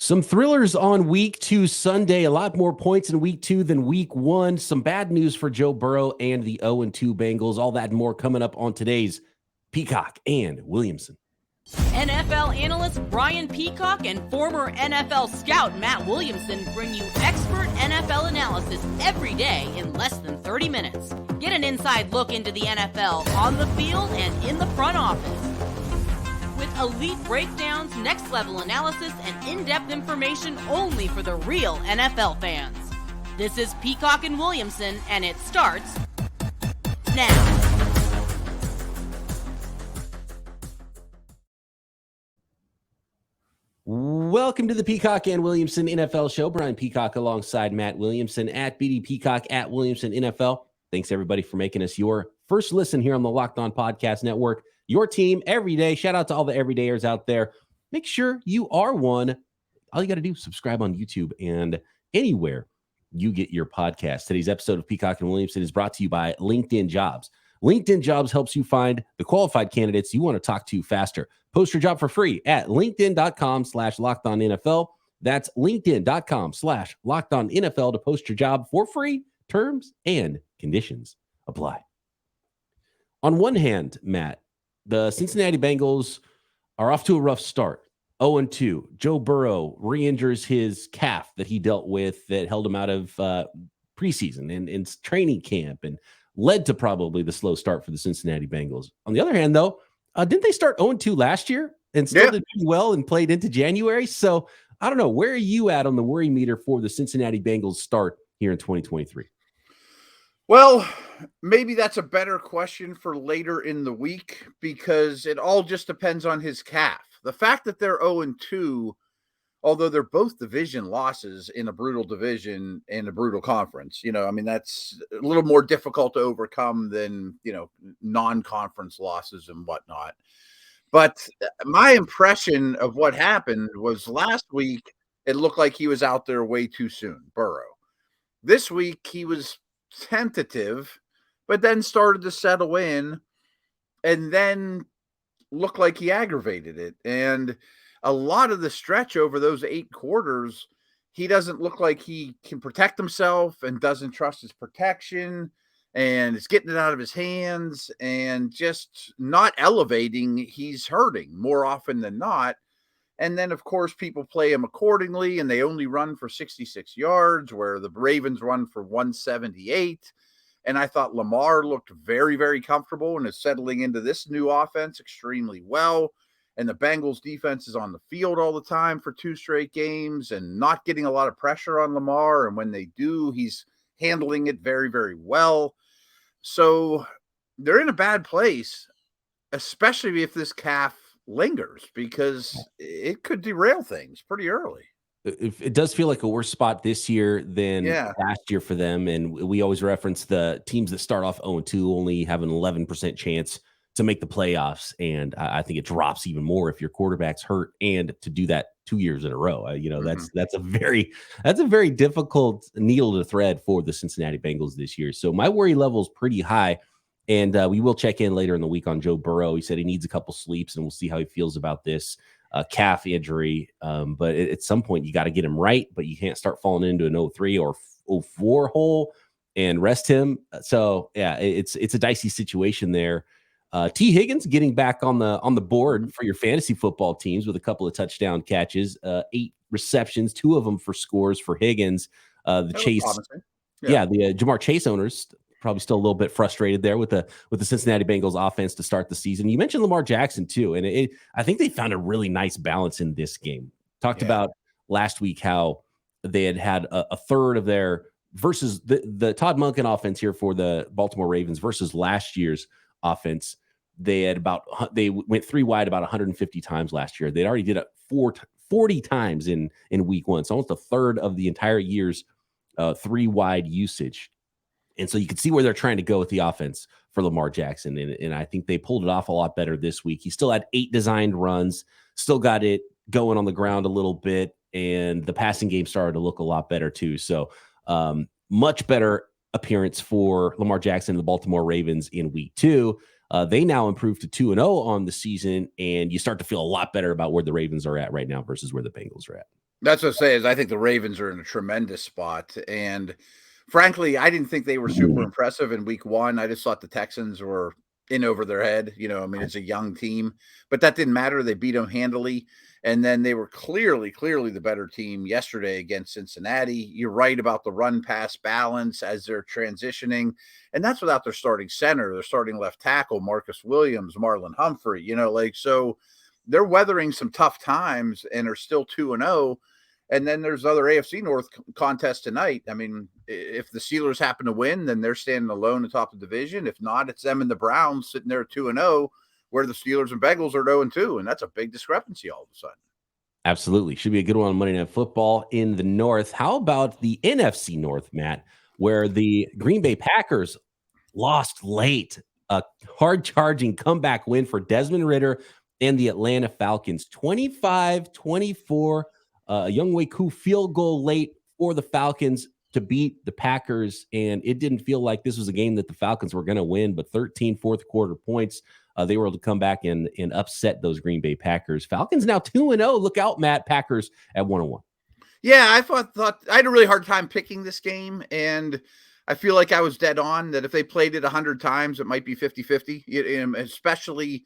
Some thrillers on week 2 Sunday. A lot more points in week 2 than week 1. Some bad news for Joe Burrow and the 0-2 Bengals. All that and more coming up on today's Peacock and Williamson. NFL analyst Brian Peacock and former NFL scout Matt Williamson bring you expert NFL analysis every day in less than 30 minutes. Get an inside look into the NFL on the field and in the front office. With elite breakdowns, next-level analysis, and in-depth information only for the real NFL fans. This is Peacock and Williamson, and it starts now. Welcome to the Peacock and Williamson NFL Show. Brian Peacock alongside Matt Williamson at BD Peacock at Williamson NFL. Thanks, everybody, for making us your first listen here on the Locked On Podcast Network. Your team every day. Shout out to all the everydayers out there. Make sure you are one. All you got to do is subscribe on YouTube and anywhere you get your podcast. Today's episode of Peacock and Williamson is brought to you by LinkedIn Jobs. LinkedIn Jobs helps you find the qualified candidates you want to talk to faster. Post your job for free at linkedin.com/lockedonnfl. That's linkedin.com/lockedonnfl to post your job for free. Terms and conditions apply. On one hand, Matt, the Cincinnati Bengals are off to a rough start. 0-2. Joe Burrow re-injures his calf that he dealt with that held him out of preseason and training camp and led to probably the slow start for the Cincinnati Bengals. On the other hand, though, didn't they start 0-2 last year and still did pretty well and played into January? So I don't know. Where are you at on the worry meter for the Cincinnati Bengals start here in 2023? Well, maybe that's a better question for later in the week because it all just depends on his calf. The fact that they're 0-2, although they're both division losses in a brutal division and a brutal conference, that's a little more difficult to overcome than, non-conference losses and whatnot. But my impression of what happened was last week, it looked like he was out there way too soon, Burrow. This week, he was tentative, but then started to settle in and then looked like he aggravated it. And a lot of the stretch over those 8 quarters, he doesn't look like he can protect himself and doesn't trust his protection and is getting it out of his hands and just not elevating. He's hurting more often than not. And then, of course, people play him accordingly, and they only run for 66 yards, where the Ravens run for 178. And I thought Lamar looked very, very comfortable and is settling into this new offense extremely well. And the Bengals defense is on the field all the time for 2 straight games and not getting a lot of pressure on Lamar. And when they do, he's handling it very, very well. So they're in a bad place, especially if this calf lingers, because it could derail things pretty early. It does feel like a worse spot this year than last year for them. And we always reference the teams that start off 0-2 only have an 11% chance to make the playoffs. And I think it drops even more if your quarterback's hurt, and to do that 2 years in a row, that's a very difficult needle to thread for the Cincinnati Bengals this year. So my worry level is pretty high. And we will check in later in the week on Joe Burrow. He said he needs a couple sleeps, and we'll see how he feels about this calf injury. But at some point, you got to get him right. But you can't start falling into an 0-3 or 0-4 hole and rest him. So, yeah, it's a dicey situation there. T. Higgins getting back on the board for your fantasy football teams with a couple of touchdown catches, 8 receptions, 2 of them for scores for Higgins. The Jamar Chase owners probably still a little bit frustrated there with the Cincinnati Bengals offense to start the season. You mentioned Lamar Jackson too, and I think they found a really nice balance in this game. Talked about last week how they had a third of their versus the Todd Monken offense here for the Baltimore Ravens versus last year's offense. They went 3 wide about 150 times last year. They'd already did it 40 times in week 1. So almost a third of the entire year's 3 wide usage. And so you can see where they're trying to go with the offense for Lamar Jackson. And I think they pulled it off a lot better this week. He still had 8 designed runs, still got it going on the ground a little bit. And the passing game started to look a lot better too. So much better appearance for Lamar Jackson and the Baltimore Ravens in week 2. They now improved to 2-0 on the season. And you start to feel a lot better about where the Ravens are at right now versus where the Bengals are at. That's what I say. Is I think the Ravens are in a tremendous spot, and frankly, I didn't think they were super impressive in Week 1. I just thought the Texans were in over their head. I mean, it's a young team, but that didn't matter. They beat them handily, and then they were clearly the better team yesterday against Cincinnati. You're right about the run-pass balance as they're transitioning, and that's without their starting center, their starting left tackle, Marcus Williams, Marlon Humphrey. So they're weathering some tough times and are still 2-0. And then there's other AFC North contests tonight. I mean, if the Steelers happen to win, then they're standing alone atop the division. If not, it's them and the Browns sitting there 2-0, where the Steelers and Bengals are 0-2. And that's a big discrepancy all of a sudden. Absolutely. Should be a good one on Monday Night Football in the North. How about the NFC North, Matt, where the Green Bay Packers lost late? A hard-charging comeback win for Desmond Ridder and the Atlanta Falcons. 25-24. A Younghoe Koo field goal late for the Falcons to beat the Packers, and it didn't feel like this was a game that the Falcons were going to win, but 13 fourth quarter points, they were able to come back and upset those Green Bay Packers. Falcons now 2-0. Look out, Matt. Packers at 1-1. Yeah, I thought I had a really hard time picking this game, and I feel like I was dead on that if they played it 100 times, it might be 50-50, especially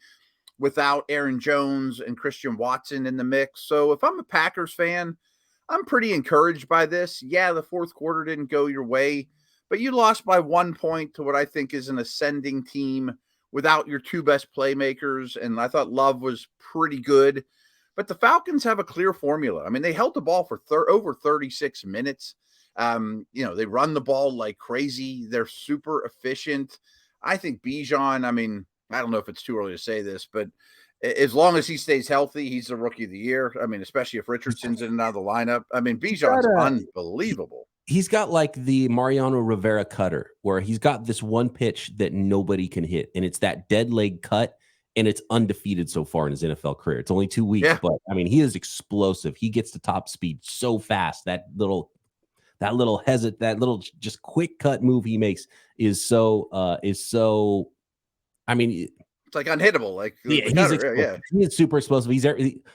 without Aaron Jones and Christian Watson in the mix. So if I'm a Packers fan, I'm pretty encouraged by this. Yeah, the fourth quarter didn't go your way, but you lost by 1 point to what I think is an ascending team without your two best playmakers. And I thought Love was pretty good, but the Falcons have a clear formula. I mean, they held the ball for over 36 minutes. They run the ball like crazy. They're super efficient. I think Bijan, I mean, I don't know if it's too early to say this, but as long as he stays healthy, he's the rookie of the year. I mean, especially if Richardson's in and out of the lineup. I mean, Bijan's unbelievable. He's got like the Mariano Rivera cutter, where he's got this one pitch that nobody can hit, and it's that dead leg cut, and it's undefeated so far in his NFL career. It's only 2 weeks, but I mean, he is explosive. He gets to top speed so fast. That little just quick cut move he makes is so. I mean, it's like unhittable. Like he's super explosive.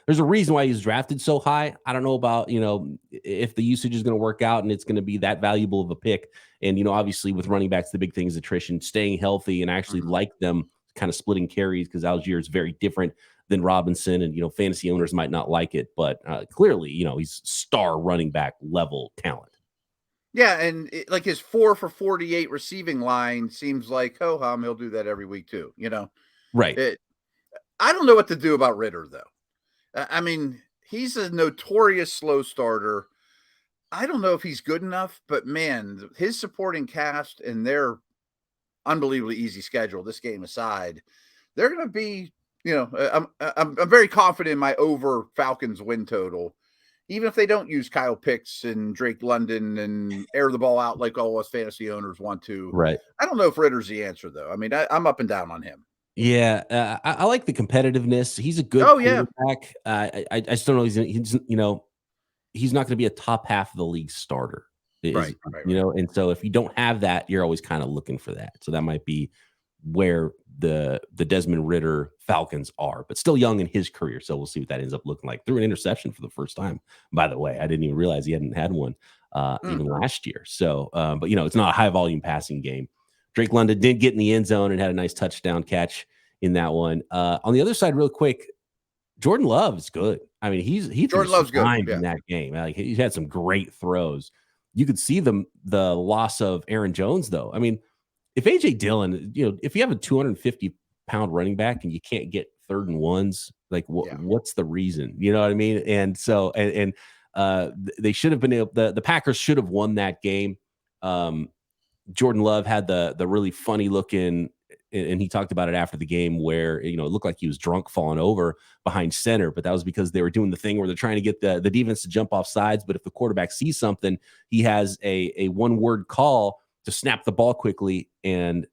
There's a reason why he's drafted so high. I don't know about if the usage is going to work out and it's going to be that valuable of a pick. And obviously with running backs, the big thing is attrition, staying healthy, and actually like them kind of splitting carries, because Algier is very different than Robinson, and fantasy owners might not like it, but clearly he's star running back level talent. Yeah, and like his 4 for 48 receiving line seems like ho-hum. He'll do that every week too, Right. I don't know what to do about Ridder, though. I mean, he's a notorious slow starter. I don't know if he's good enough, but man, his supporting cast and their unbelievably easy schedule, this game aside, they're going to be, I'm very confident in my over Falcons win total. Even if they don't use Kyle Pitts and Drake London and air the ball out like all us fantasy owners want to. Right. I don't know if Ridder's the answer, though. I mean, I'm up and down on him. Yeah, I like the competitiveness. He's a good quarterback. I just don't know. He's not going to be a top half of the league starter. Right. And so if you don't have that, you're always kind of looking for that. So that might be where the Desmond Ridder Falcons are, but still young in his career. So we'll see what that ends up looking like. Threw an interception for the first time, by the way. I didn't even realize he hadn't had one even last year. So, but it's not a high volume passing game. Drake London did get in the end zone and had a nice touchdown catch in that one. On the other side, real quick, Jordan Love's good. I mean, Jordan Love's good in that game. Like, he's had some great throws. You could see the loss of Aaron Jones, though. I mean, if AJ Dillon, if you have a 250-pound running back and you can't get 3rd and 1s, like what's the reason? You know what I mean? And so, they should have been able. The Packers should have won that game. Jordan Love had the really funny looking, and he talked about it after the game, where it looked like he was drunk falling over behind center, but that was because they were doing the thing where they're trying to get the defense to jump off sides. But if the quarterback sees something, he has a one-word call to snap the ball quickly and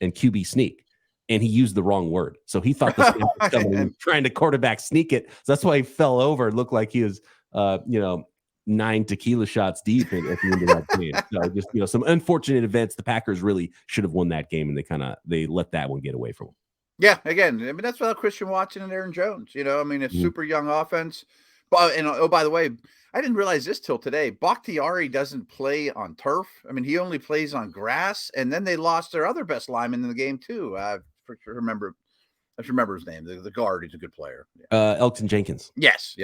QB sneak. And he used the wrong word. So he thought the snap was coming and trying to quarterback sneak it. So that's why he fell over. It looked like he was 9 tequila shots deep at the end of that game. So just, some unfortunate events. The Packers really should have won that game, and they let that one get away from them. Yeah, again, I mean, that's without Christian Watson and Aaron Jones. I mean, it's super young offense. But, and by the way, I didn't realize this till today. Bakhtiari doesn't play on turf. I mean, he only plays on grass. And then they lost their other best lineman in the game too. I remember his name. The guard. He's a good player. Yeah. Elton Jenkins. Yes.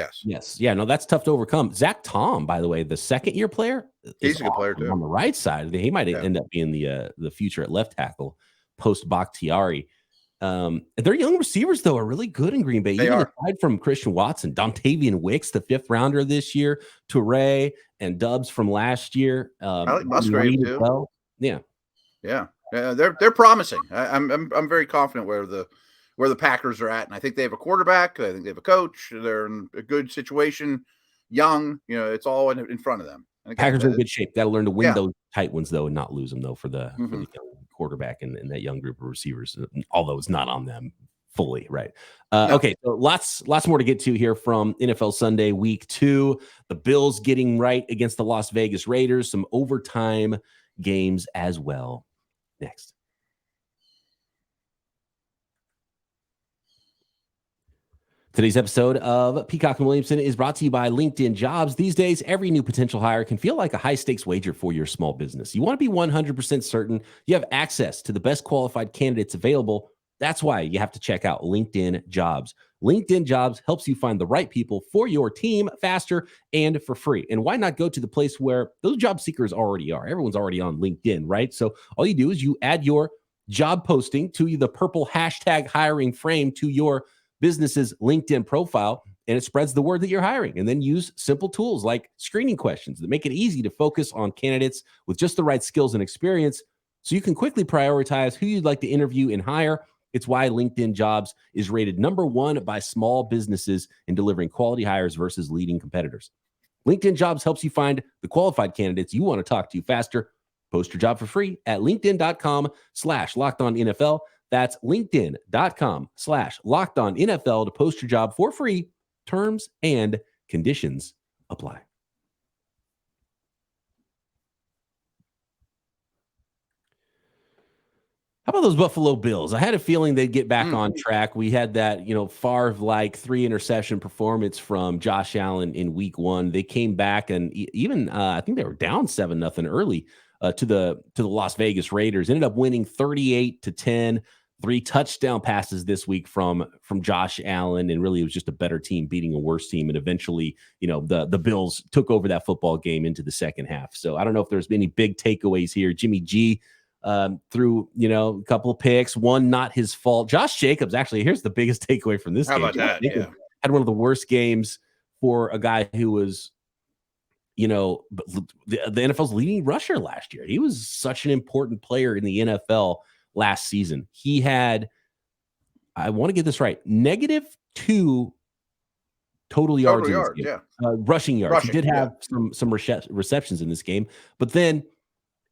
Yeah. No, that's tough to overcome. Zach Tom, by the way, the second-year player, he's a good player too. On the right side, he might end up being the future at left tackle post Bakhtiari. Their young receivers, though, are really good in Green Bay. They Even are. aside from Christian Watson, Dontavian Wicks, the 5th rounder this year, Toure and Dubs from last year. I like Musgrave too. Well. Yeah. They're promising. I'm very confident where the Packers are at, and I think they have a quarterback. I think they have a coach. They're in a good situation. Young, it's all in front of them. And again, Packers are in good shape. Got to learn to win those tight ones though, and not lose them though for the young quarterback and that young group of receivers. Although it's not on them fully, right? No. Okay, so lots more to get to here from NFL Sunday Week 2. The Bills getting right against the Las Vegas Raiders. Some overtime games as well. Next. Today's episode of Peacock and Williamson is brought to you by LinkedIn Jobs. These days, every new potential hire can feel like a high-stakes wager for your small business. You want to be 100% certain you have access to the best qualified candidates available. That's why you have to check out LinkedIn Jobs. LinkedIn Jobs helps you find the right people for your team faster and for free. And why not go to the place where those job seekers already are? Everyone's already on LinkedIn, right? So all you do is you add your job posting to the purple hashtag hiring frame to your business's LinkedIn profile, and it spreads the word that you're hiring. And then use simple tools like screening questions that make it easy to focus on candidates with just the right skills and experience so you can quickly prioritize who you'd like to interview and hire. It's why LinkedIn Jobs is rated #1 by small businesses in delivering quality hires versus leading competitors. LinkedIn Jobs helps you find the qualified candidates you want to talk to faster. Post your job for free at linkedin.com/LockedOnNFL. That's linkedin.com/LockedOnNFL to post your job for free. Terms and conditions apply. How about those Buffalo Bills? I had a feeling they'd get back on track. We had that, Favre-like 3 interception performance from Josh Allen in week 1. They came back and even I think they were down 7-0 early to the Las Vegas Raiders. Ended up winning 38-10. 3 touchdown passes this week from Josh Allen, and really it was just a better team beating a worse team. And eventually, the Bills took over that football game into the second half. So I don't know if there's any big takeaways here. Jimmy G threw, a couple of picks, one not his fault. Josh Jacobs, actually, here's the biggest takeaway from this game. How about that? Yeah. Had one of the worst games for a guy who was, the NFL's leading rusher last year. He was such an important player in the NFL last season. He had, I want to get this right, -2 total yards in this game. Rushing yards. He did have some receptions in this game, but then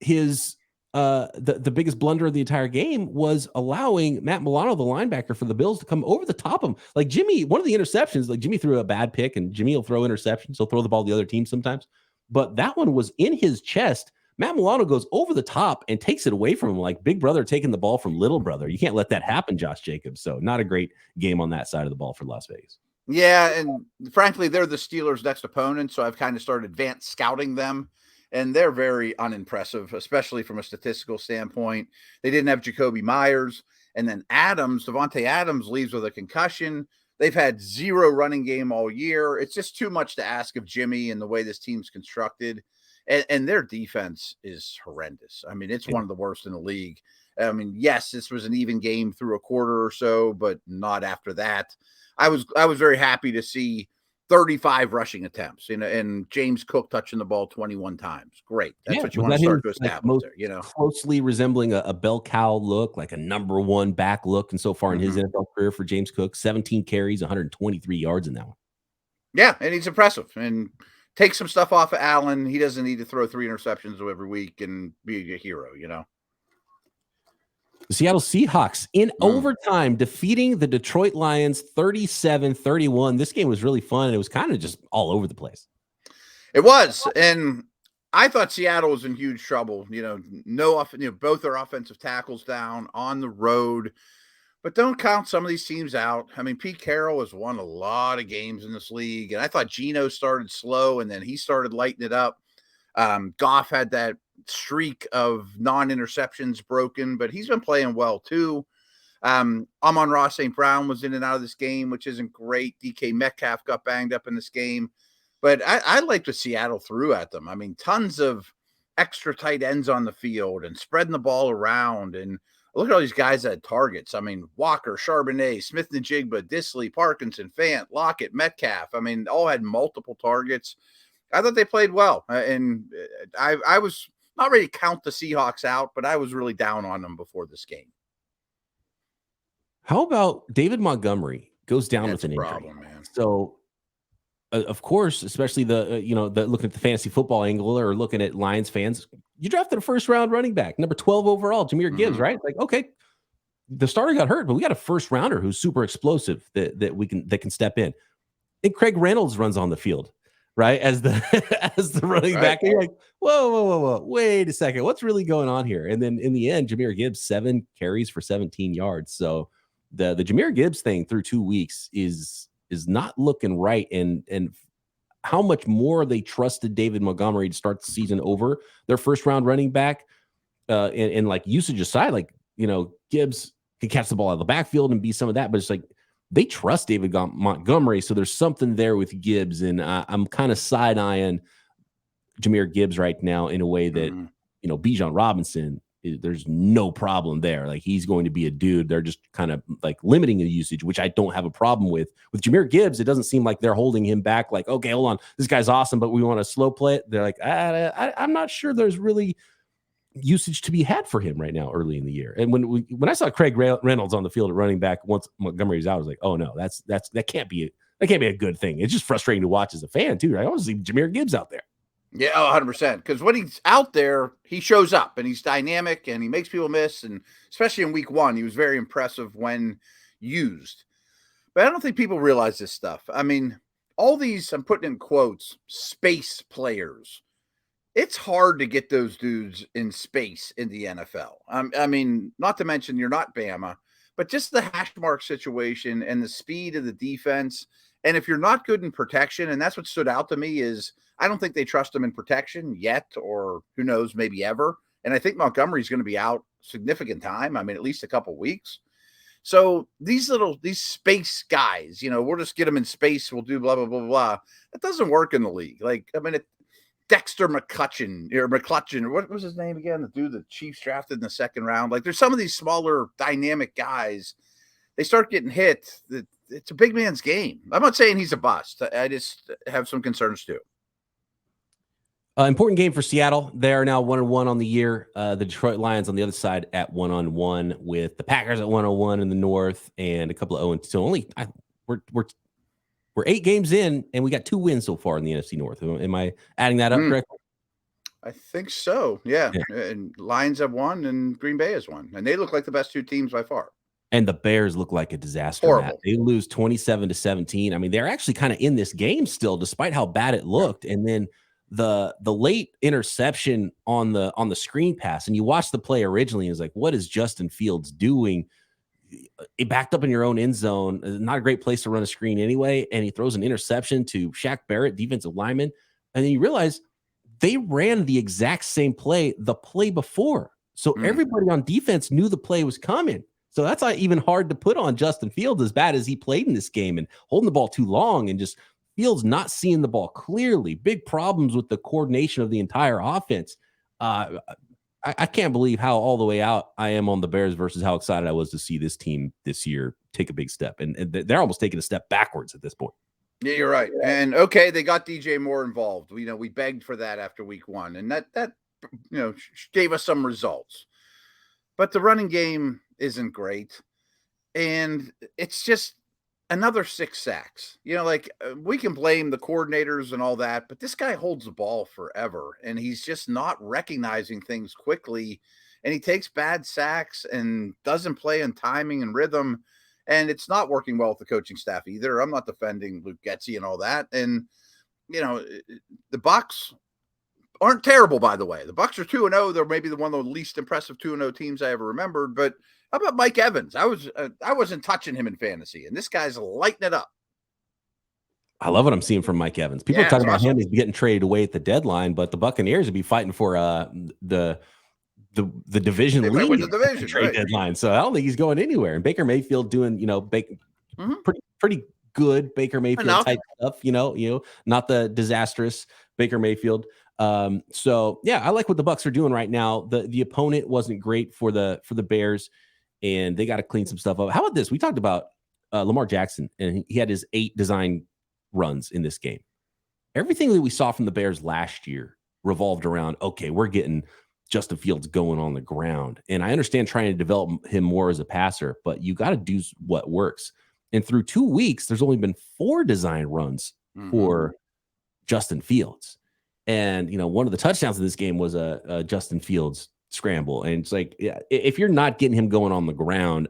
his the biggest blunder of the entire game was allowing Matt Milano, the linebacker for the Bills, to come over the top of him. Like Jimmy, one of the interceptions, like Jimmy threw a bad pick, and Jimmy will throw interceptions. He'll throw the ball to the other team sometimes, but that one was in his chest. Matt Milano goes over the top and takes it away from him, like big brother taking the ball from little brother. You can't let that happen, Josh Jacobs. So not a great game on that side of the ball for Las Vegas. Yeah, and frankly, they're the Steelers' next opponent, so I've kind of started advanced scouting them, and they're very unimpressive, especially from a statistical standpoint. They didn't have Jacoby Myers, and then Devontae Adams leaves with a concussion. They've had 0 running game all year. It's just too much to ask of Jimmy and the way this team's constructed. And their defense is horrendous. I mean, it's one of the worst in the league. I mean, yes, this was an even game through a quarter or so, but not after that. I was very happy to see 35 rushing attempts, and James Cook touching the ball 21 times. Great. That's what you want to start to establish there, Closely resembling a bell cow look, like a #1 back look, and so far in his NFL career for James Cook, 17 carries, 123 yards in that one. Yeah, and he's impressive. And take some stuff off of Allen. He doesn't need to throw 3 interceptions every week and be a hero, The Seattle Seahawks in overtime defeating the Detroit Lions 37-31. This game was really fun, and it was kind of just all over the place. It was, and I thought Seattle was in huge trouble. Both their offensive tackles down on the road. But don't count some of these teams out. I mean, Pete Carroll has won a lot of games in this league, and I thought Geno started slow, and then he started lighting it up. Goff had that streak of non-interceptions broken, but he's been playing well too. Amon-Ra St. Brown was in and out of this game, which isn't great. DK Metcalf got banged up in this game. But I like what Seattle threw at them. I mean, tons of extra tight ends on the field and spreading the ball around. And look at all these guys that had targets. I mean, Walker, Charbonnet, Smith-Njigba, Disley, Parkinson, Fant, Lockett, Metcalf. I mean, all had multiple targets. I thought they played well. And I was not ready to count the Seahawks out, but I was really down on them before this game. How about David Montgomery goes down with an injury? Problem, man. So, of course, especially the looking at the fantasy football angle or looking at Lions fans, you drafted a first round running back, number 12 overall, Jahmyr Gibbs, right? Like, okay, the starter got hurt, but we got a first rounder who's super explosive that can step in. And Craig Reynolds runs on the field, right, as the running back. And you're like, whoa, wait a second, what's really going on here? And then in the end, Jahmyr Gibbs 7 carries for 17 yards. So the Jahmyr Gibbs thing through 2 weeks is not looking right, and how much more they trusted David Montgomery to start the season over their first round running back, and like usage aside, like, Gibbs can catch the ball out of the backfield and be some of that, but it's like they trust David Montgomery, so there's something there with Gibbs, and I'm kind of side-eyeing Jahmyr Gibbs right now in a way that Bijan Robinson, there's no problem there. Like, he's going to be a dude. They're just kind of like limiting the usage, which I don't have a problem with. With Jahmyr Gibbs, it doesn't seem like they're holding him back. Like, okay, hold on, this guy's awesome, but we want to slow play it. They're like, I'm not sure there's really usage to be had for him right now early in the year. And when I saw Craig Reynolds on the field at running back once Montgomery was out, I was like, oh no, that can't be a good thing. It's just frustrating to watch as a fan too. Right? I want to see Jahmyr Gibbs out there. Yeah, 100%. Because when he's out there, he shows up and he's dynamic and he makes people miss. And especially in week 1, he was very impressive when used. But I don't think people realize this stuff. I mean, all these, I'm putting in quotes, space players. It's hard to get those dudes in space in the NFL. I mean, not to mention you're not Bama, but just the hash mark situation and the speed of the defense. And if you're not good in protection, and that's what stood out to me, is I don't think they trust him in protection yet, or who knows, maybe ever. And I think Montgomery's going to be out significant time. I mean, at least a couple weeks. So these space guys, we'll just get them in space. We'll do blah, blah, blah, blah. That doesn't work in the league. Like, I mean, Dexter McCutcheon, or what was his name again? The dude the Chiefs drafted in the second round. Like, there's some of these smaller dynamic guys. They start getting hit. It's a big man's game. I'm not saying he's a bust. I just have some concerns too. Important game for Seattle. They are now 1-1 on the year. The Detroit Lions on the other side at 1-1 with the Packers at 1-1 in the North and a couple of 0-2. So we're 8 games in, and we got 2 wins so far in the NFC North. Am I adding that up correctly? I think so. Yeah. And Lions have 1 and Green Bay has 1. And they look like the best 2 teams by far. And the Bears look like a disaster. Horrible. They lose 27-17. I mean, they're actually kind of in this game still, despite how bad it looked. And then the late interception on the screen pass, and you watch the play originally, and it's like, what is Justin Fields doing? It backed up in your own end zone. Not a great place to run a screen anyway. And he throws an interception to Shaq Barrett, defensive lineman. And then you realize they ran the exact same play the play before. So everybody on defense knew the play was coming. So that's not even hard to put on Justin Fields, as bad as he played in this game and holding the ball too long and just Fields not seeing the ball clearly. Big problems with the coordination of the entire offense. I can't believe how all the way out I am on the Bears versus how excited I was to see this team this year take a big step. And they're almost taking a step backwards at this point. Yeah, you're right. And okay, they got DJ Moore involved. We begged for that after week 1, and that gave us some results. But the running game isn't great, and it's just another 6 sacks. We can blame the coordinators and all that, but this guy holds the ball forever, and he's just not recognizing things quickly, and he takes bad sacks and doesn't play in timing and rhythm, and it's not working well with the coaching staff either. I'm not defending Luke Getsy and all that, and the Bucs aren't terrible, by the way. The Bucs are 2-0. They're maybe one of the least impressive 2-0 teams I ever remembered, but How about Mike Evans? I wasn't touching him in fantasy, and this guy's lighting it up. I love what I'm seeing from Mike Evans. People are talking about him as getting traded away at the deadline, but the Buccaneers would be fighting for the division lead with the division trade deadline. So I don't think he's going anywhere. And Baker Mayfield doing, pretty good Baker Mayfield type stuff, not the disastrous Baker Mayfield. So yeah, I like what the Bucs are doing right now. The opponent wasn't great for the Bears, and they got to clean some stuff up. How about this? We talked about Lamar Jackson, and he had his 8 design runs in this game. Everything that we saw from the Bears last year revolved around, okay, we're getting Justin Fields going on the ground. And I understand trying to develop him more as a passer, but you got to do what works. And through 2 weeks, there's only been 4 design runs for Justin Fields. And, one of the touchdowns in this game was a Justin Fields scramble. And it's like, yeah, if you're not getting him going on the ground,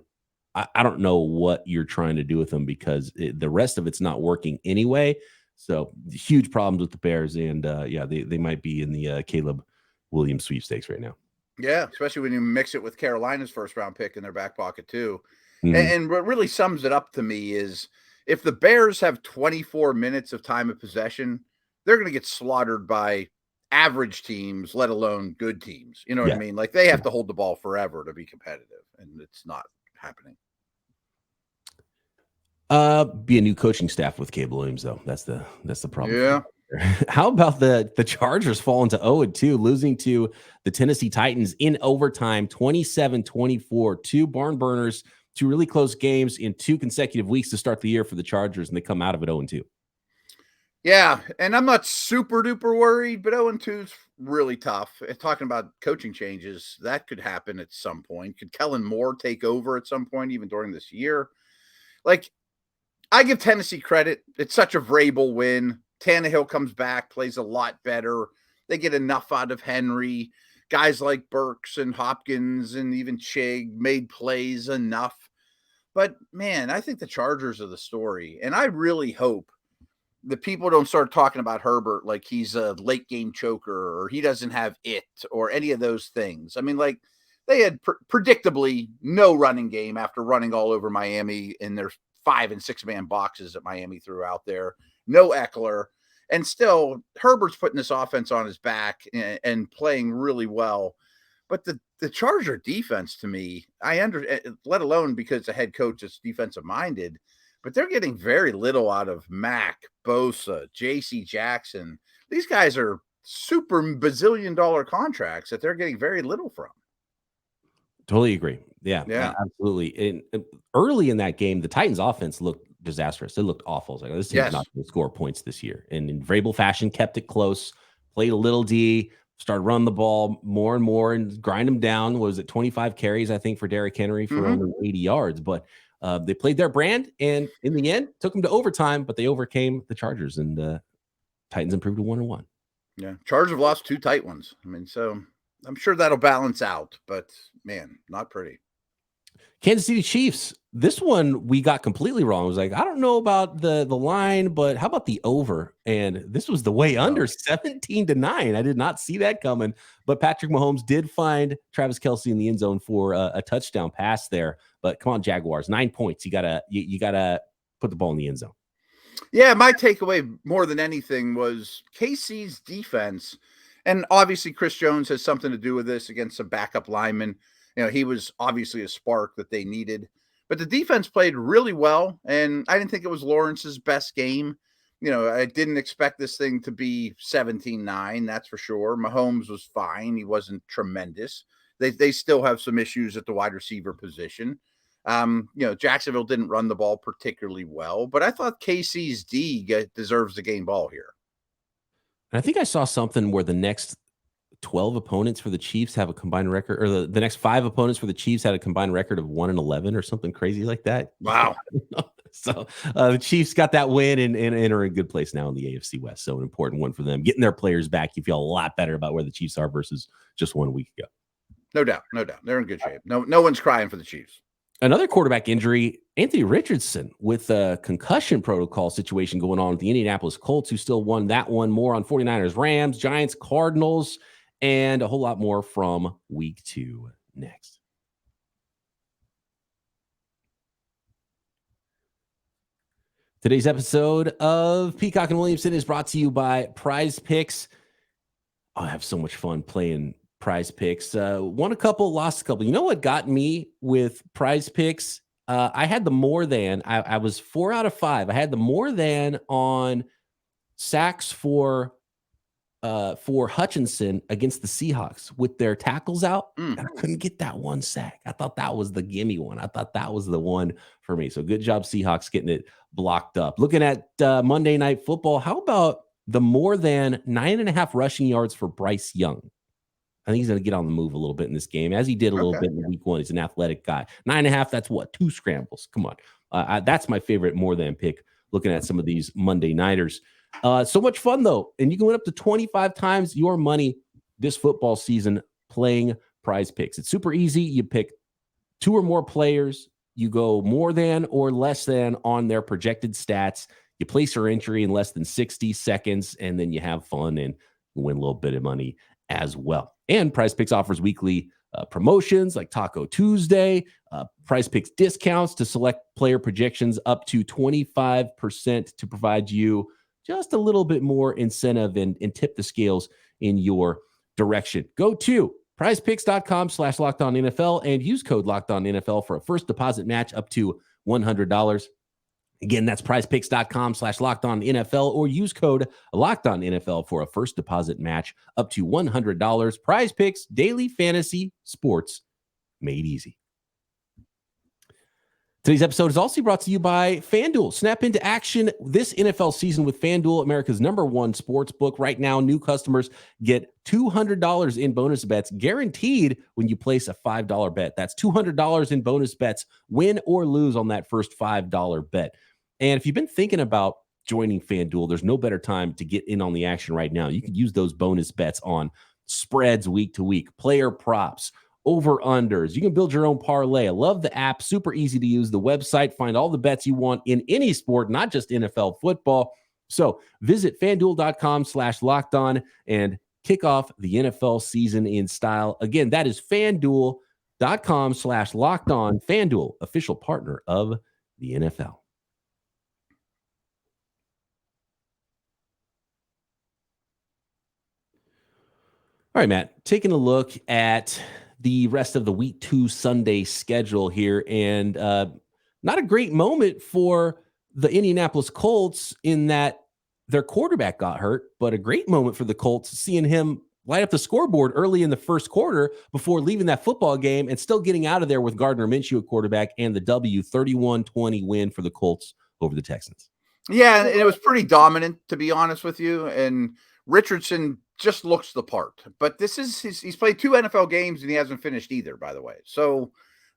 I don't know what you're trying to do with him, because the rest of it's not working anyway. So huge problems with the Bears. And they might be in the Caleb Williams sweepstakes right now. Yeah, especially when you mix it with Carolina's first round pick in their back pocket too. And what really sums it up to me is if the Bears have 24 minutes of time of possession, they're going to get slaughtered by average teams, let alone good teams. You know what I mean? Like, they have to hold the ball forever to be competitive, and it's not happening. Be a new coaching staff with Caleb Williams, though. That's the problem. Yeah. How about the Chargers falling to 0-2, losing to the Tennessee Titans in overtime, 27-24, 2 barn burners, 2 really close games in 2 consecutive weeks to start the year for the Chargers, and they come out of it 0-2. Yeah, and I'm not super duper worried, but 0-2 is really tough. Talking about coaching changes, that could happen at some point. Could Kellen Moore take over at some point, even during this year? Like, I give Tennessee credit. It's such a Vrabel win. Tannehill comes back, plays a lot better. They get enough out of Henry. Guys like Burks and Hopkins and even Chig made plays enough. But, man, I think the Chargers are the story. And I really hope the people don't start talking about Herbert like he's a late game choker or he doesn't have it or any of those things. I mean, like, they had predictably no running game after running all over Miami in their 5 and 6 man boxes that Miami threw out there. No Eckler. And still, Herbert's putting this offense on his back and playing really well. But the Charger defense, to me, let alone because the head coach is defensive minded, but they're getting very little out of Mack, Bosa, J.C. Jackson. These guys are super bazillion-dollar contracts that they're getting very little from. Totally agree. Yeah, absolutely. And early in that game, the Titans offense looked disastrous. It looked awful. It's like, this team's not going to score points this year. And in Vrabel fashion, kept it close, played a little D, started running the ball more and more and grind them down. What was it, 25 carries, I think, for Derrick Henry for only 80 yards. But they played their brand, and in the end, took them to overtime, but they overcame the Chargers, and the Titans improved to 1-1. Yeah, Chargers have lost 2 tight ones. I mean, so I'm sure that'll balance out, but, man, not pretty. Kansas City Chiefs. This one we got completely wrong. It was like, I don't know about the line, but how about the over? And this was the way under, 17-9. I did not see that coming. But Patrick Mahomes did find Travis Kelce in the end zone for a touchdown pass there. But come on, Jaguars, 9 points. You gotta put the ball in the end zone. Yeah, my takeaway more than anything was KC's defense, and obviously Chris Jones has something to do with this against some backup linemen. He was obviously a spark that they needed. But the defense played really well, and I didn't think it was Lawrence's best game. I didn't expect this thing to be 17-9, that's for sure. Mahomes was fine. He wasn't tremendous. They still have some issues at the wide receiver position. Jacksonville didn't run the ball particularly well, but I thought KC's D deserves the game ball here. I think I saw something where the next 12 opponents for the Chiefs have a combined record, or the next 5 opponents for the Chiefs had a combined record of 1-11 or something crazy like that. Wow. So the Chiefs got that win and are in a good place now in the AFC West. So an important one for them. Getting their players back, you feel a lot better about where the Chiefs are versus just 1 week ago. No doubt. They're in good shape. No one's crying for the Chiefs. Another quarterback injury, Anthony Richardson, with a concussion protocol situation going on with the Indianapolis Colts, who still won that one. More on 49ers, Rams, Giants, Cardinals, and a whole lot more from week 2 next. Today's episode of Peacock and Williamson is brought to you by Prize Picks. I have so much fun playing Prize Picks. Won a couple, lost a couple. You know what got me with Prize Picks? I had the more than. I was 4 out of 5. I had the more than on sacks for Hutchinson against the Seahawks with their tackles out. And I couldn't get that one sack. I thought that was the gimme one. I thought that was the one for me. So good job, Seahawks, getting it blocked up. Looking at Monday Night Football, how about the more than 9.5 rushing yards for Bryce Young? I think he's going to get on the move a little bit in this game, as he did a little bit in week 1. He's an athletic guy. 9.5, that's what? 2 scrambles. Come on. That's my favorite more than pick, looking at some of these Monday Nighters. So much fun, though. And you can win up to 25 times your money this football season playing Prize Picks. It's super easy. You pick 2 or more players. You go more than or less than on their projected stats. You place your entry in less than 60 seconds, and then you have fun and win a little bit of money as well. And Prize Picks offers weekly promotions like Taco Tuesday, Prize Picks discounts to select player projections up to 25% to provide you just a little bit more incentive and tip the scales in your direction. Go to prizepicks.com/LockedOnNFL and use code LockedOnNFL for a first deposit match up to $100. Again, that's prizepicks.com/LockedOnNFL or use code LockedOnNFL for a first deposit match up to $100. Prize Picks, daily fantasy sports made easy. Today's episode is also brought to you by FanDuel. Snap into action this NFL season with FanDuel, America's #1 sports book. Right now, new customers get $200 in bonus bets guaranteed when you place a $5 bet. That's $200 in bonus bets, win or lose on that first $5 bet. And if you've been thinking about joining FanDuel, there's no better time to get in on the action right now. You can use those bonus bets on spreads week to week, player props, over-unders. You can build your own parlay. I love the app. Super easy to use. The website. Find all the bets you want in any sport, not just NFL football. So visit FanDuel.com/LockedOn and kick off the NFL season in style. Again, that is FanDuel.com/LockedOn. FanDuel, official partner of the NFL. All right, Matt, taking a look at the rest of the week 2 Sunday schedule here, and not a great moment for the Indianapolis Colts in that their quarterback got hurt, but a great moment for the Colts seeing him light up the scoreboard early in the first quarter before leaving that football game and still getting out of there with Gardner Minshew at quarterback and the 31-20 win for the Colts over the Texans. Yeah, and it was pretty dominant, to be honest with you, and Richardson just looks the part. But this is he's played 2 NFL games and he hasn't finished either, by the way. So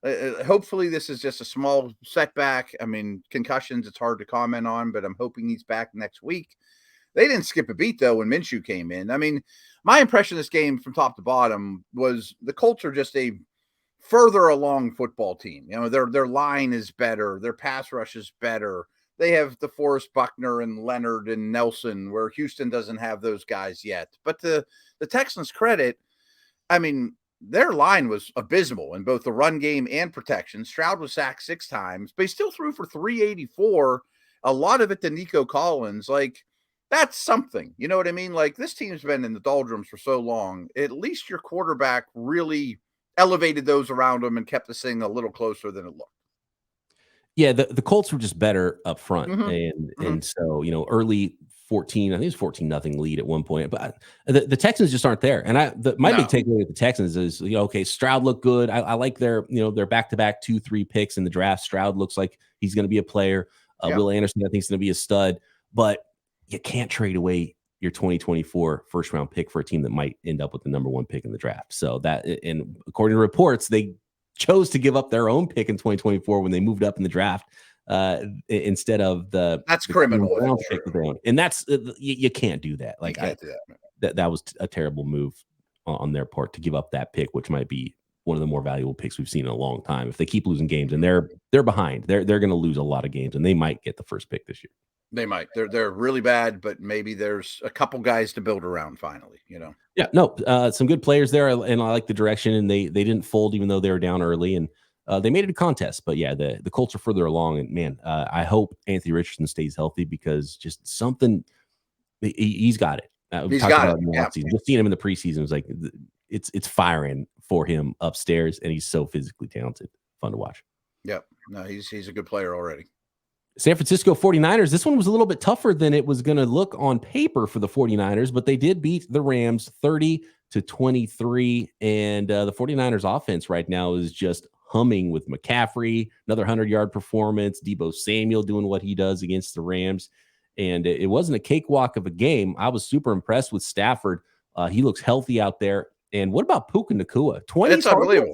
hopefully this is just a small setback. I mean, concussions, it's hard to comment on, but I'm hoping he's back next week. They didn't skip a beat, though, when Minshew came in. I mean, my impression of this game from top to bottom was the Colts are just a further along football team. You know, their line is better. Their pass rush is better. They have DeForest Buckner and Leonard and Nelson, where Houston doesn't have those guys yet. But to the Texans' credit, I mean, their line was abysmal in both the run game and protection. Stroud was sacked 6 times, but he still threw for 384. A lot of it to Nico Collins. Like, that's something. You know what I mean? Like, this team's been in the doldrums for so long. At least your quarterback really elevated those around him and kept this thing a little closer than it looked. Yeah, the Colts were just better up front. And so, you know, early 14, I think it was 14-0 lead at one point. But the Texans just aren't there. And my big takeaway with the Texans is, you know, okay, Stroud looked good. I like their back-to-back 2-3 picks in the draft. Stroud looks like he's going to be a player. Will Anderson, I think, is going to be a stud. But you can't trade away your 2024 first-round pick for a team that might end up with the #1 pick in the draft. So that, and according to reports, they chose to give up their own pick in 2024 when they moved up in the draft instead of that's criminal pick of their own. And that's you can't do that. Like, you can't do that. That was a terrible move on their part to give up that pick, which might be one of the more valuable picks we've seen in a long time. If they keep losing games and they're behind, they're going to lose a lot of games, and they might get the first pick this year. They might. They're really bad, but maybe there's a couple guys to build around finally, you know. Yeah, no, some good players there, and I like the direction, and they didn't fold even though they were down early. And They made it a contest, but yeah, the Colts are further along. And man, I hope Anthony Richardson stays healthy because just something he's got it. He's got it. Yeah. Just seeing him in the preseason was like it's firing for him upstairs, and he's so physically talented. Fun to watch. Yep. No, he's a good player already. San Francisco 49ers. This one was a little bit tougher than it was going to look on paper for the 49ers, but they did beat the Rams 30-23. And the 49ers offense right now is just humming with McCaffrey, another 100-yard performance, Deebo Samuel doing what he does against the Rams. And it wasn't a cakewalk of a game. I was super impressed with Stafford. He looks healthy out there. And what about Puka Nacua? 20 unbelievable.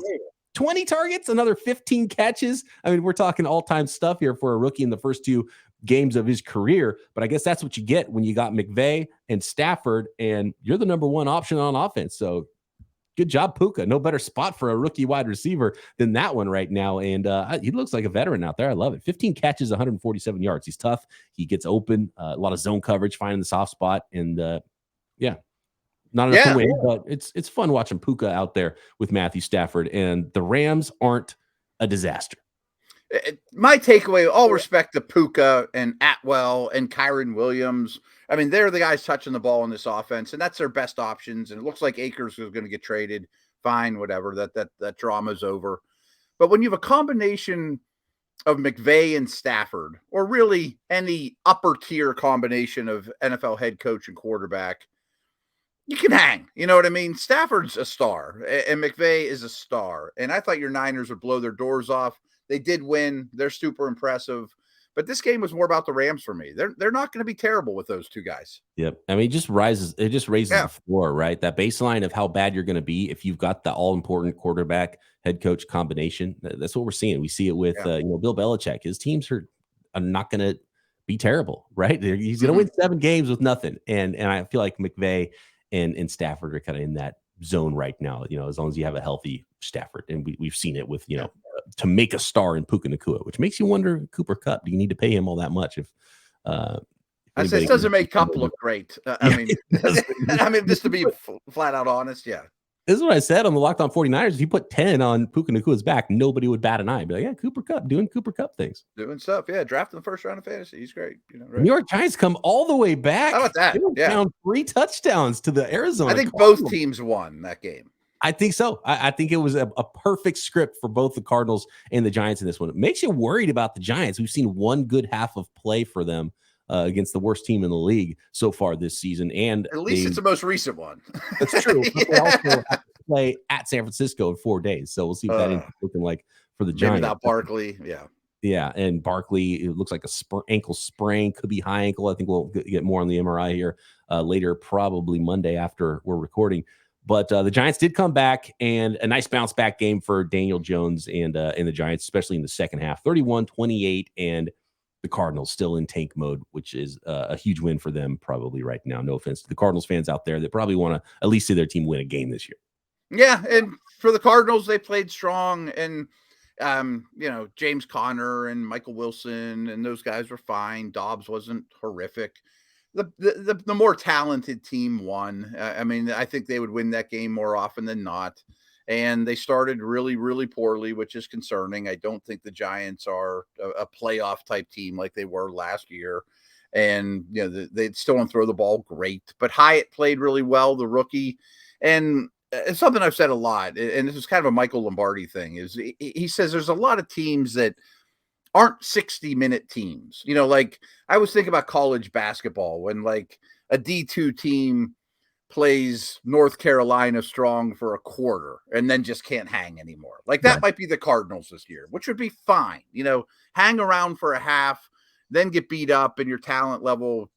20 targets, another 15 catches. I mean, we're talking all-time stuff here for a rookie in the first 2 games of his career. But I guess that's what you get when you got McVay and Stafford, and you're the number 1 option on offense. So good job, Puka. No better spot for a rookie wide receiver than that one right now. And he looks like a veteran out there. I love it. 15 catches, 147 yards. He's tough. He gets open, a lot of zone coverage, finding the soft spot. And yeah. Not enough to win, but it's fun watching Puka out there with Matthew Stafford, and the Rams aren't a disaster. My takeaway, all respect to Puka and Atwell and Kyron Williams. I mean, they're the guys touching the ball in this offense, and that's their best options. And it looks like Akers is going to get traded. Fine, whatever. That drama's over. But when you have a combination of McVay and Stafford, or really any upper tier combination of NFL head coach and quarterback, you can hang. You know what I mean? Stafford's a star, and McVay is a star. And I thought your Niners would blow their doors off. They did win. They're super impressive. But this game was more about the Rams for me. They're not going to be terrible with those 2 guys. Yep. I mean, it just raises the floor, right? That baseline of how bad you're going to be if you've got the all-important quarterback head coach combination. That's what we're seeing. We see it with Bill Belichick. His teams are not going to be terrible, right? He's going to win 7 games with nothing. And I feel like McVay and Stafford are kind of in that zone right now, as long as you have a healthy Stafford. And we've seen it with, to make a star in Puka Nacua, which makes you wonder, Cooper Kupp, do you need to pay him all that much? If it doesn't make Kupp look great. I mean, just to be flat out honest. Yeah. This is what I said on the Locked On 49ers. If you put 10 on Puka Nacua's back, nobody would bat an eye. Be like, yeah, Cooper Kupp doing Cooper Kupp things. Doing stuff. Yeah. Drafting the first round of fantasy. He's great. Right? New York Giants come all the way back. How about that? Down 3 touchdowns to the Arizona. I think both teams won that game. I think so. I think it was a perfect script for both the Cardinals and the Giants in this one. It makes you worried about the Giants. We've seen one good half of play for them against the worst team in the league so far this season. And at least it's the most recent one. That's true. They also have to play at San Francisco in 4 days. So we'll see what that is looking like for the Giants. Maybe not Barkley. Yeah. Yeah. And Barkley, it looks like a ankle sprain, could be high ankle. I think we'll get more on the MRI here later, probably Monday after we're recording. But the Giants did come back, and a nice bounce back game for Daniel Jones and the Giants, especially in the second half, 31-28, and the Cardinals still in tank mode, which is a huge win for them probably right now. No offense to the Cardinals fans out there that probably want to at least see their team win a game this year. Yeah, and for the Cardinals, they played strong, and James Conner and Michael Wilson and those guys were fine. Dobbs wasn't horrific. The more talented team won. I think they would win that game more often than not. And they started really, really poorly, which is concerning. I don't think the Giants are a playoff type team like they were last year. And, they still don't throw the ball great. But Hyatt played really well, the rookie. And it's something I've said a lot, and this is kind of a Michael Lombardi thing, is he says there's a lot of teams that aren't 60-minute teams. Like I was thinking about college basketball when like a D2 team plays North Carolina strong for a quarter and then just can't hang anymore. Like that might be the Cardinals this year, which would be fine. Hang around for a half, then get beat up and your talent level,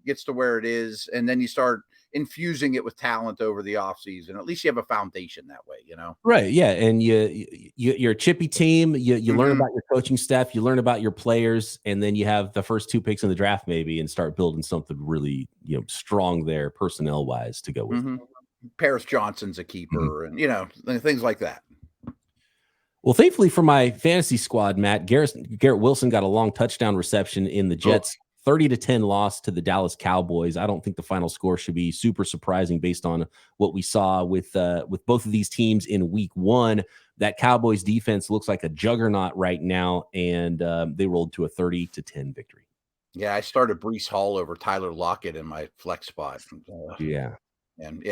gets to where it is. And then you start infusing it with talent over the offseason. At least you have a foundation that way, Right. Yeah. And you're a chippy team. You learn about your coaching staff, you learn about your players, and then you have the first 2 picks in the draft maybe and start building something really, strong there personnel wise to go with. Paris Johnson's a keeper and, things like that. Well, thankfully for my fantasy squad, Matt, Garrett Wilson got a long touchdown reception in the Jets 30-10 loss to the Dallas Cowboys. I don't think the final score should be super surprising based on what we saw with both of these teams in week one. That Cowboys defense looks like a juggernaut right now, and they rolled to a 30-10 victory. Yeah, I started Breece Hall over Tyler Lockett in my flex spot. Yeah. And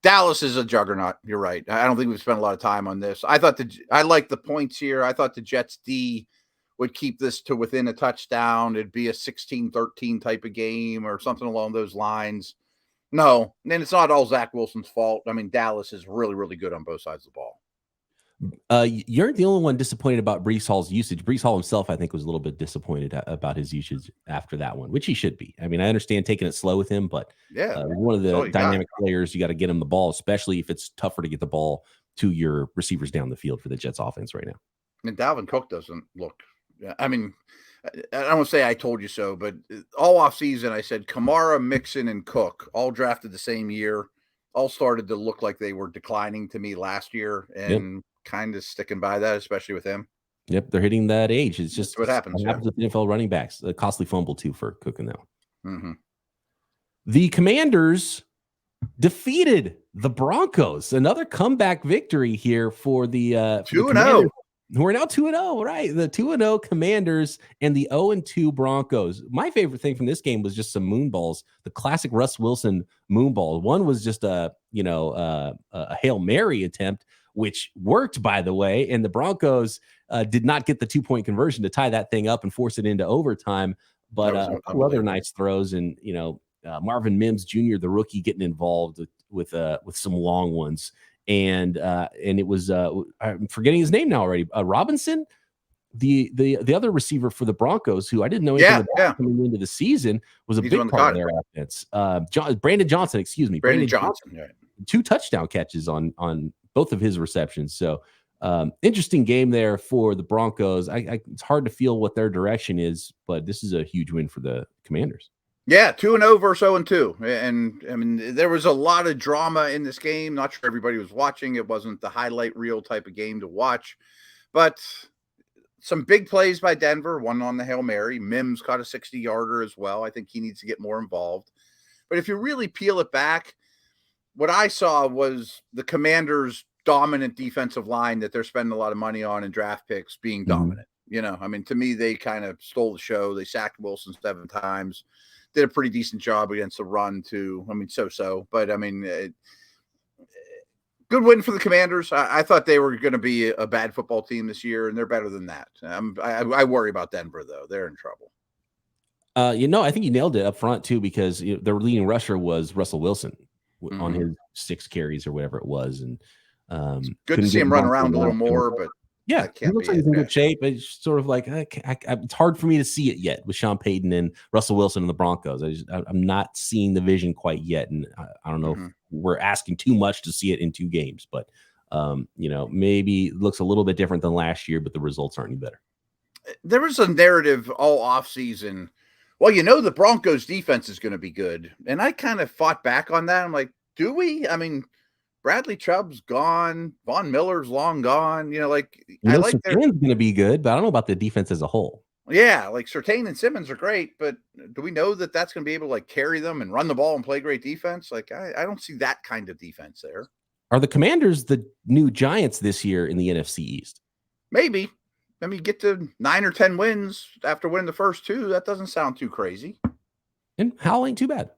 Dallas is a juggernaut. You're right. I don't think we've spent a lot of time on this. I like the points here. I thought the Jets D would keep this to within a touchdown. It'd be a 16-13 type of game or something along those lines. No, and it's not all Zach Wilson's fault. I mean, Dallas is really, really good on both sides of the ball. You're the only one disappointed about Breece Hall's usage. Breece Hall himself, I think, was a little bit disappointed about his usage after that one, which he should be. I mean, I understand taking it slow with him, but one of the dynamic players, you got to get him the ball, especially if it's tougher to get the ball to your receivers down the field for the Jets offense right now. And Dalvin Cook doesn't look. I mean, I don't want to say I told you so, but all off season I said Kamara, Mixon, and Cook all drafted the same year, all started to look like they were declining to me last year, and kind of sticking by that, especially with him. Yep, they're hitting that age. It's just what happens. With NFL running backs. A costly fumble too for Cook and them. Mm-hmm. The Commanders defeated the Broncos. Another comeback victory here for the 2-0. We're now 2-0, right? The 2-0 Commanders and the 0-2 Broncos. My favorite thing from this game was just some moon balls, the classic Russ Wilson moon ball. One was just a Hail Mary attempt, which worked, by the way, and the Broncos did not get the 2-point conversion to tie that thing up and force it into overtime. But other nice throws, and Marvin Mims Jr., the rookie, getting involved with some long ones. And it was I'm forgetting his name now already. Robinson, the other receiver for the Broncos, who I didn't know anything about coming into the season, was a big part of their offense. Brandon Johnson, excuse me, Brandon Johnson, right. 2 touchdown catches on both of his receptions. So interesting game there for the Broncos. It's hard to feel what their direction is, but this is a huge win for the Commanders. Yeah, 2-0 versus 0-2. And I mean, there was a lot of drama in this game. Not sure everybody was watching. It wasn't the highlight reel type of game to watch, but some big plays by Denver, one on the Hail Mary. Mims caught a 60-yarder as well. I think he needs to get more involved. But if you really peel it back, what I saw was the Commanders' dominant defensive line that they're spending a lot of money on and draft picks being dominant. I mean, to me, they kind of stole the show. They sacked Wilson 7 times. Did a pretty decent job against the run too. I mean, so, but I mean, good win for the Commanders. I thought they were going to be a bad football team this year, and they're better than that. I worry about Denver though; they're in trouble. I think you nailed it up front too, because their leading rusher was Russell Wilson on his 6 carries or whatever it was, and good to see him run around a little more, but. Yeah, he looks like he's in good shape. It's sort of like it's hard for me to see it yet with Sean Payton and Russell Wilson and the Broncos. I'm not seeing the vision quite yet, and I don't know if we're asking too much to see it in 2 games. But maybe it looks a little bit different than last year, but the results aren't any better. There was a narrative all offseason. Well, the Broncos defense is going to be good, and I kind of fought back on that. I'm like, do we? I mean, Bradley Chubb's gone. Von Miller's long gone. I like Surtain's going to be good, but I don't know about the defense as a whole. Yeah, like Surtain and Simmons are great, but do we know that that's going to be able to carry them and run the ball and play great defense? Like I don't see that kind of defense there. Are the Commanders the new Giants this year in the NFC East? Maybe. I mean, get to 9 or 10 wins after winning the first 2. That doesn't sound too crazy. And Howell ain't too bad.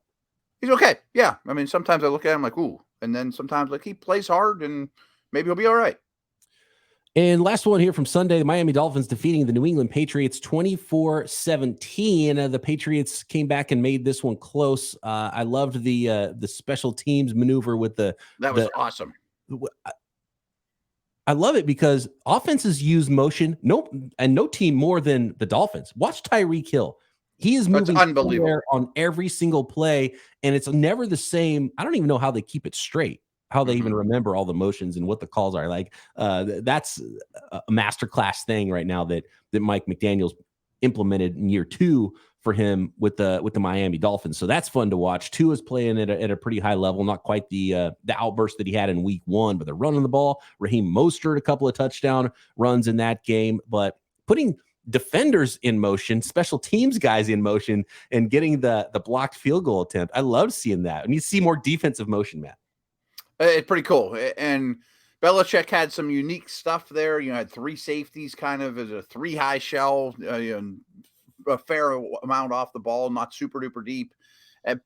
He's okay. Yeah. I mean, sometimes I look at him like, ooh. And then sometimes he plays hard and maybe he'll be all right. And last one here from Sunday, the Miami Dolphins defeating the New England Patriots 24-17. The Patriots came back and made this one close. I loved the special teams maneuver with that was awesome. I love it because offenses use motion. No team more than the Dolphins. Watch Tyreek Hill. He is moving on every single play, and it's never the same. I don't even know how they keep it straight, how they even remember all the motions and what the calls are. Like that's a masterclass thing right now that Mike McDaniel's implemented in year 2 for him with the Miami Dolphins. So that's fun to watch. Tua is playing at a pretty high level, not quite the outburst that he had in week 1, but they're running the ball. Raheem Mostert, a couple of touchdown runs in that game, but putting defenders in motion, special teams guys in motion, and getting the blocked field goal attempt. I love seeing that. We need to see more defensive motion, Matt. It's pretty cool. And Belichick had some unique stuff there. You had 3 safeties, kind of as a 3 high shell, a fair amount off the ball, not super duper deep.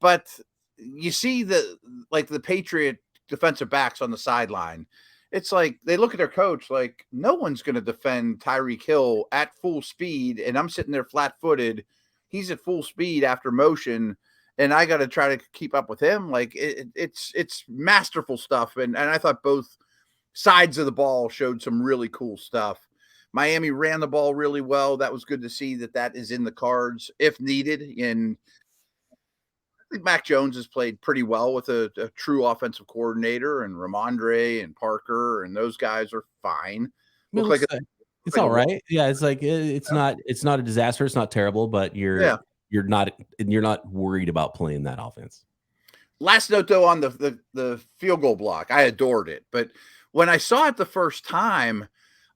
But you see the Patriot defensive backs on the sideline. It's like they look at their coach like, no one's going to defend Tyreek Hill at full speed, and I'm sitting there flat-footed. He's at full speed after motion, and I got to try to keep up with him. Like it's masterful stuff, and I thought both sides of the ball showed some really cool stuff. Miami ran the ball really well. That was good to see that is in the cards if needed. And I think Mac Jones has played pretty well with a true offensive coordinator, and Ramondre and Parker, and those guys are fine. It's all right. Yeah, it's like it's not a disaster. It's not terrible, but you're not worried about playing that offense. Last note though on the field goal block, I adored it, but when I saw it the first time,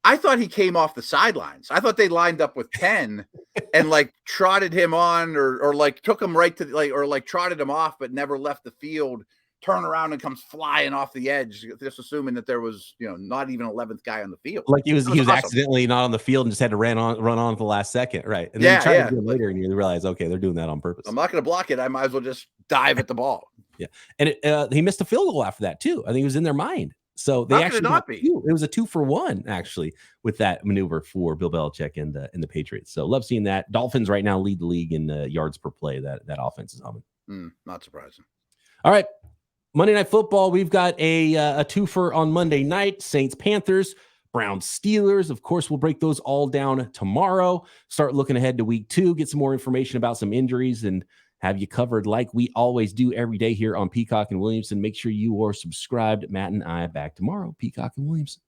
I thought he came off the sidelines. I thought they lined up with 10 and like trotted him on or like took him right to or trotted him off, but never left the field, turn around and comes flying off the edge, just assuming that there was, not even 11th guy on the field. Like he was awesome. Accidentally not on the field and just had to run on at the last second. Right. And then you try to do it later and you realize, okay, they're doing that on purpose. I'm not going to block it. I might as well just dive at the ball. Yeah. And he missed a field goal after that too. I think it was in their mind. So they actually it was a 2-for-1 actually with that maneuver for Bill Belichick and the Patriots. So love seeing that. Dolphins right now lead the league in yards per play. That offense is humming. Not surprising. All right, Monday Night Football. We've got a 2-for on Monday night. Saints Panthers, Browns Steelers. Of course, we'll break those all down tomorrow. Start looking ahead to week 2. Get some more information about some injuries and have you covered like we always do every day here on Peacock and Williamson. Make sure you are subscribed. Matt and I back tomorrow. Peacock and Williamson.